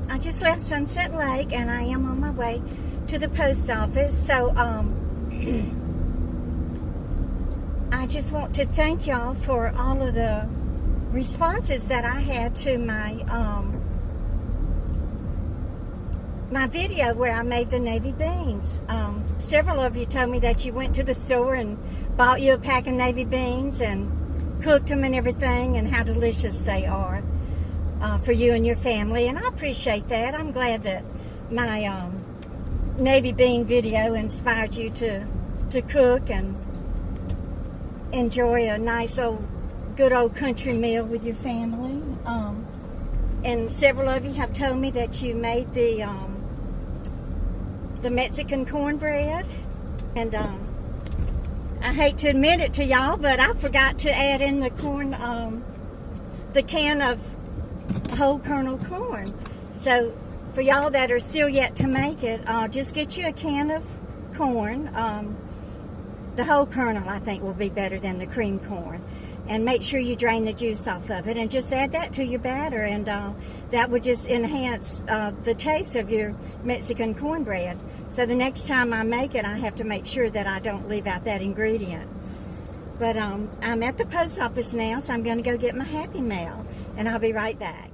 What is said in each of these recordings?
I just left Sunset Lake and I am on my way to the post office. So, I just want to thank y'all for all of the responses that I had to my my video where I made the navy beans. Several of you told me that you went to the store and bought you a pack of navy beans and cooked them and everything, and how delicious they are for you and your family, and I appreciate that. I'm glad that my navy bean video inspired you to cook and enjoy a nice good old country meal with your family. And several of you have told me that you made the Mexican cornbread, and I hate to admit it to y'all, but I forgot to add in the corn, the can of whole kernel corn. So for y'all that are still yet to make it, just get you a can of corn. The whole kernel, I think, will be better than the cream corn. And make sure you drain the juice off of it, and just add that to your batter, and that would just enhance the taste of your Mexican cornbread. So the next time I make it, I have to make sure that I don't leave out that ingredient. But I'm at the post office now, so I'm going to go get my Happy Mail, and I'll be right back.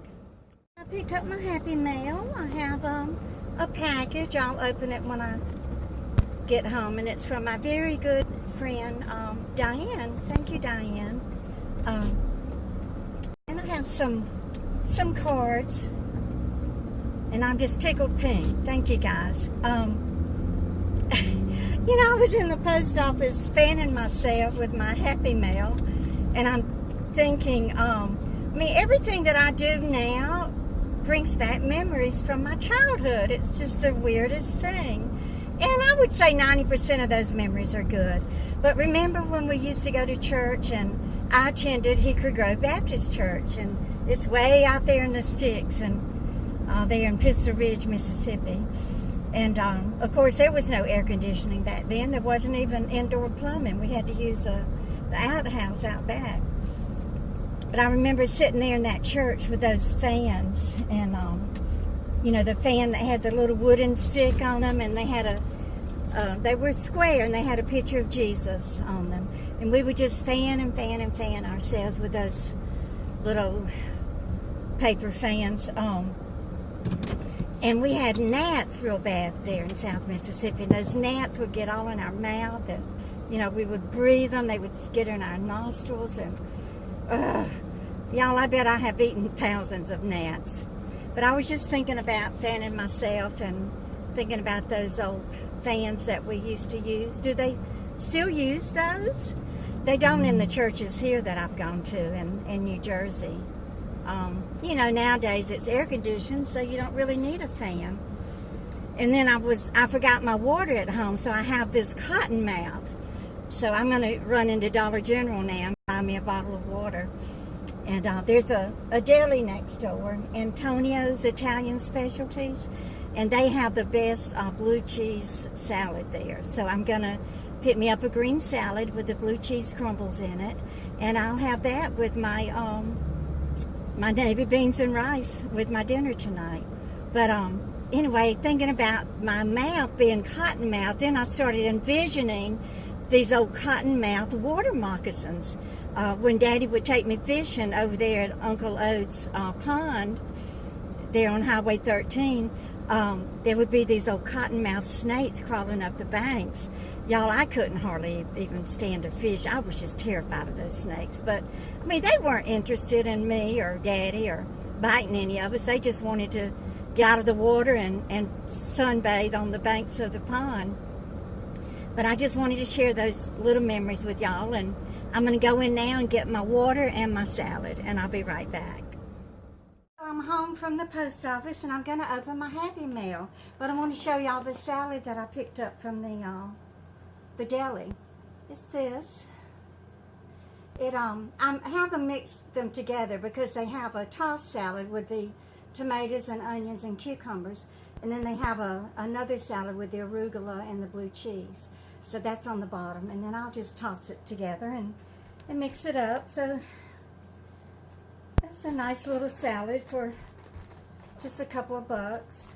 I picked up my Happy Mail. I have a package. I'll open it when I get home, and it's from my very good friend Diane. Thank you, Diane. And I have some cards, and I'm just tickled pink. Thank you, guys. You know, I was in the post office fanning myself with my Happy Mail, and I'm thinking, I mean, everything that I do now brings back memories from my childhood. It's just the weirdest thing. And I would say 90% of those memories are good. But remember when we used to go to church, and I attended Hickory Grove Baptist Church, and it's way out there in the sticks, and there in Pistol Ridge, Mississippi. And of course, there was no air conditioning back then. There wasn't even indoor plumbing. We had to use the outhouse out back. But I remember sitting there in that church with those fans, and you know, the fan that had the little wooden stick on them, and they had they were square, and they had a picture of Jesus on them. And we would just fan and fan and fan ourselves with those little paper fans. And we had gnats real bad there in South Mississippi. And those gnats would get all in our mouth, and, you know, we would breathe them. They would get in our nostrils, and y'all, I bet I have eaten thousands of gnats. But I was just thinking about fanning myself and thinking about those old fans that we used to use. Do they still use those? They don't in the churches here that I've gone to in New Jersey. You know, nowadays it's air conditioned, so you don't really need a fan. And then I forgot my water at home, so I have this cotton mouth. So I'm going to run into Dollar General now and buy me a bottle of water. And there's a deli next door, Antonio's Italian Specialties, and they have the best blue cheese salad there. So I'm going to pick me up a green salad with the blue cheese crumbles in it, and I'll have that with my my navy beans and rice with my dinner tonight. But anyway, thinking about my mouth being cotton mouth, then I started envisioning these old cotton mouth water moccasins. When Daddy would take me fishing over there at Uncle Ode's pond, there on Highway 13, there would be these old cottonmouth snakes crawling up the banks. Y'all, I couldn't hardly even stand to fish. I was just terrified of those snakes. But, I mean, they weren't interested in me or Daddy or biting any of us. They just wanted to get out of the water and sunbathe on the banks of the pond. But I just wanted to share those little memories with y'all, and I'm going to go in now and get my water and my salad, and I'll be right back. I'm home from the post office, and I'm going to open my Happy Mail. But I want to show y'all the salad that I picked up from the deli. It's this. I have them mixed them together because they have a tossed salad with the tomatoes and onions and cucumbers, and then they have another salad with the arugula and the blue cheese. So that's on the bottom, and then I'll just toss it together and mix it up. So that's a nice little salad for Just a couple of bucks.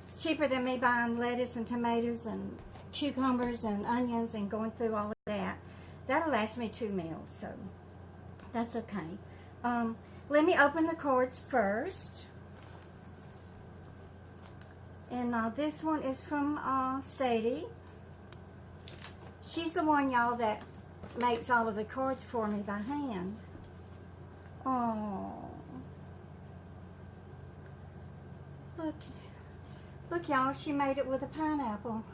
It's cheaper than me buying lettuce and tomatoes and cucumbers and onions and going through all of that. That'll last me 2 meals, so that's okay. Let me open the cards first. And this one is from Sadie. She's the one, y'all, that makes all of the cards for me by hand. Oh, look, y'all, she made it with a pineapple.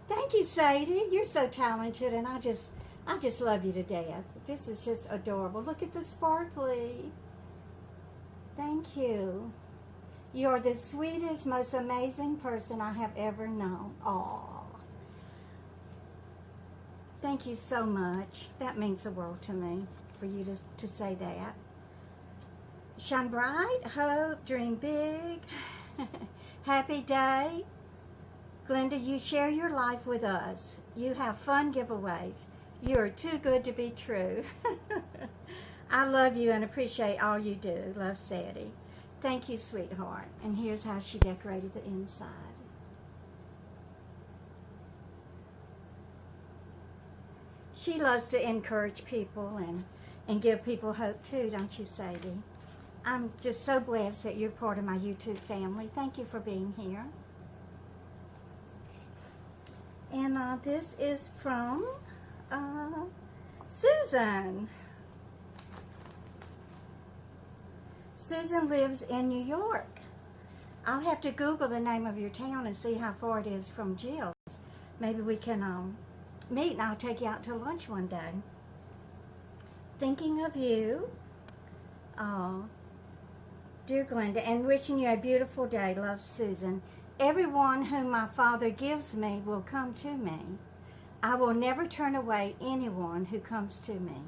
Thank you, Sadie. You're so talented, and I just love you to death. This is just adorable. Look at the sparkly. Thank you. You're the sweetest, most amazing person I have ever known. Aw. Thank you so much. That means the world to me, for you to say that. Shine bright, hope, dream big. Happy day. Glenda, you share your life with us. You have fun giveaways. You are too good to be true. I love you and appreciate all you do. Love, Sadie. Thank you, sweetheart. And here's how she decorated the inside. She loves to encourage people and give people hope too, don't you, Sadie? I'm just so blessed that you're part of my YouTube family. Thank you for being here. And this is from Susan. Susan lives in New York. I'll have to Google the name of your town and see how far it is from Jill's. Maybe we can meet and I'll take you out to lunch one day. Thinking of you, dear Glenda, and wishing you a beautiful day. Love, Susan. Everyone whom my Father gives me will come to me. I will never turn away anyone who comes to me.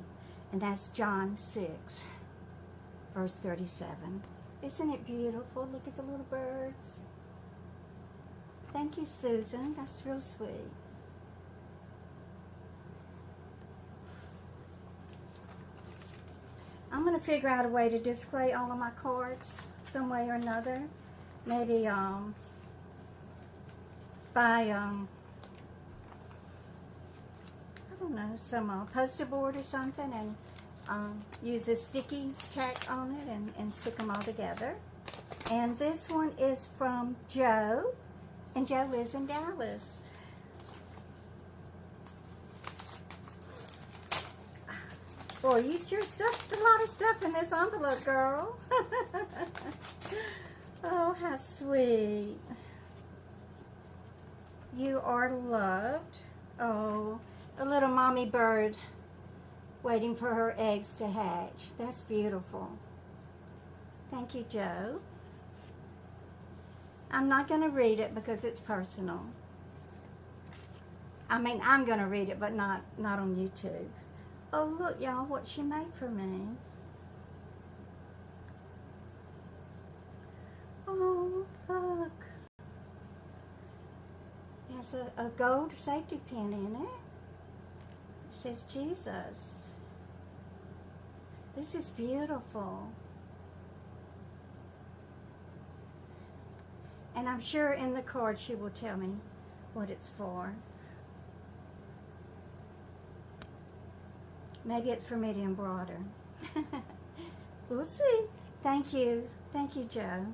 And that's John 6, verse 37. Isn't it beautiful? Look at the little birds. Thank you, Susan. That's real sweet. I'm going to figure out a way to display all of my cards some way or another. Maybe by, I don't know, some poster board or something, and use a sticky tack on it and stick them all together. And this one is from Joe, and Joe lives in Dallas. Boy, you sure stuffed a lot of stuff in this envelope, girl. Oh, how sweet. You are loved. Oh, a little mommy bird waiting for her eggs to hatch. That's beautiful. Thank you, Joe. I'm not going to read it because it's personal. I mean, I'm going to read it, but not on YouTube. Oh, look, y'all, what she made for me. Oh, look. It has a gold safety pin in it. It says Jesus. This is beautiful. And I'm sure in the card she will tell me what it's for. Maybe it's for me to embroider. We'll see. Thank you. Thank you, Joe.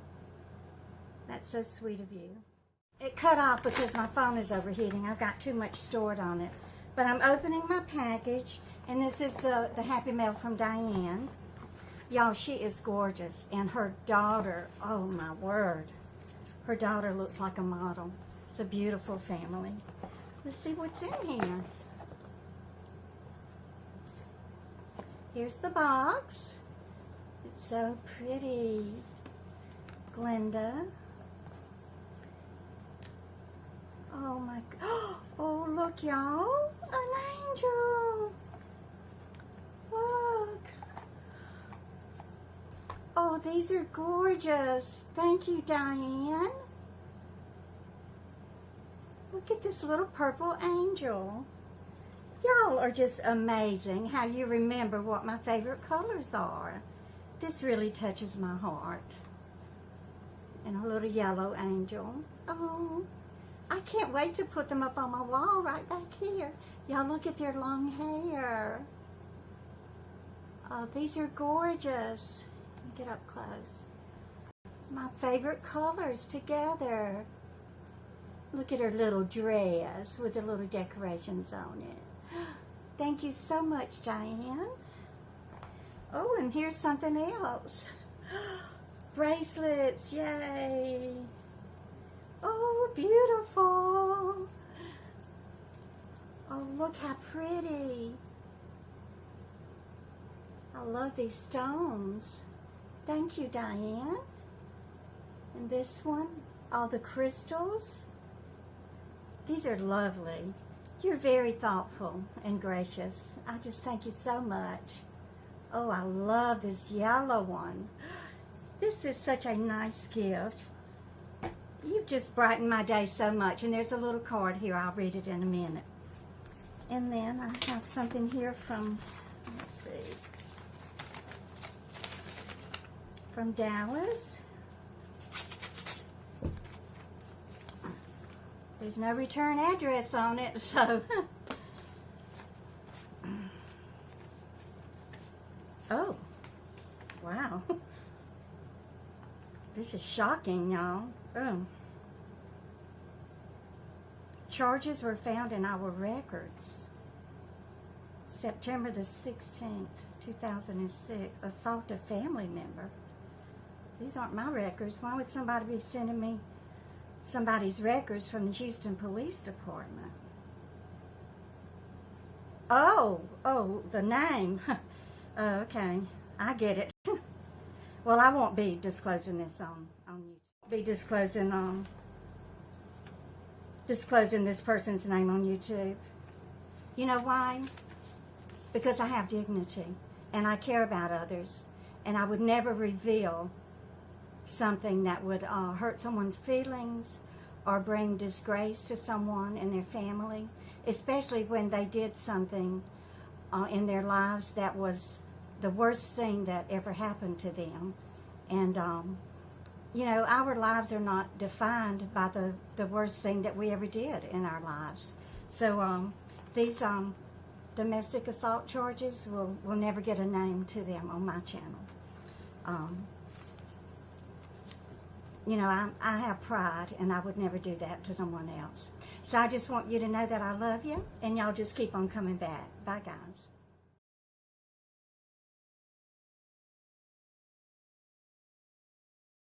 That's so sweet of you. It cut off because my phone is overheating. I've got too much stored on it. But I'm opening my package, and this is the Happy Mail from Diane. Y'all, she is gorgeous. And her daughter, oh my word. Her daughter looks like a model. It's a beautiful family. Let's see what's in here. Here's the box. It's so pretty. Glenda. Oh my God. Oh, look, y'all. An angel. Look. Oh, these are gorgeous. Thank you, Diane. Look at this little purple angel. Y'all are just amazing how you remember what my favorite colors are. This really touches my heart. little yellow angel. Oh, I can't wait to put them up on my wall right back here. Y'all look at their long hair. Oh, these are gorgeous. Get up close. My favorite colors together. Look at her little dress with the little decorations on it. Thank you so much, Diane. Oh, and here's something else. Bracelets, yay. Oh, beautiful. Oh, look how pretty. I love these stones. Thank you, Diane. And this one, all the crystals. These are lovely. You're very thoughtful and gracious. I just thank you so much. Oh, I love this yellow one. This is such a nice gift. You've just brightened my day so much. And there's a little card here. I'll read it in a minute. And then I have something here from, let's see, from Dallas. There's no return address on it, so. Oh, wow. This is shocking, y'all. Oh. Charges were found in our records. September the 16th, 2006. Assault a family member. These aren't my records. Why would somebody be sending me somebody's records from the Houston Police Department? Oh, the name. Oh, okay, I get it. Well, I won't be disclosing this on YouTube. Be disclosing this person's name on YouTube. You know why? Because I have dignity and I care about others, and I would never reveal something that would hurt someone's feelings or bring disgrace to someone and their family, especially when they did something in their lives that was the worst thing that ever happened to them. And you know, our lives are not defined by the worst thing that we ever did in our lives. So these domestic assault charges will never get a name to them on my channel. You know, I have pride, and I would never do that to someone else. So I just want you to know that I love you, and y'all just keep on coming back. Bye, guys.